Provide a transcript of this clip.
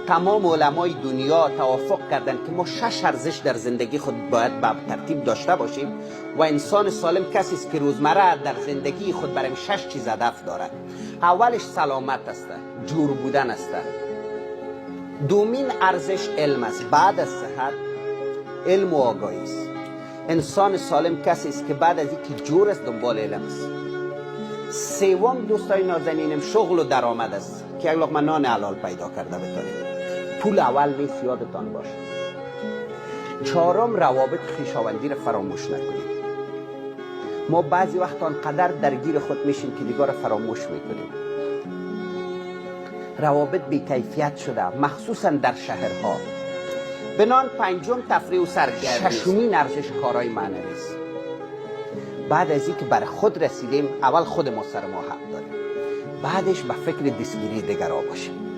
تمام علمای دنیا توافق کردند که ما 6 ارزش در زندگی خود باید به ترتیب داشته باشیم و انسان سالم کسی است که روزمره در زندگی خود برای 6 چیز هدف دارد. اولش سلامت است، جور بودن است. دومین ارزش علم است، بعد از صحت علم و آگاهی است. انسان سالم کسی است که بعد از اینکه جور است دنبال علم است. سوم دوستای نازنینم شغل و درآمد است که یک لقمه نان حلال پیدا کرده بتونید. پول اول نیست، یادتان باشه. چهارم روابط خویشاوندی را فراموش نکنید. ما بعضی وقت آنقدر درگیر خود میشیم که دیگر فراموش میکنیم. روابط بی‌کیفیت شده، مخصوصا در شهرها. بنان پنجم تفریح و سرگرمی. ششمین ارزش کارهای معنوی است. بعد از اینکه بر خود رسیدیم اول خود ما سر ما حق داریم، بعدش به فکر دستگیری دیگرها باشیم.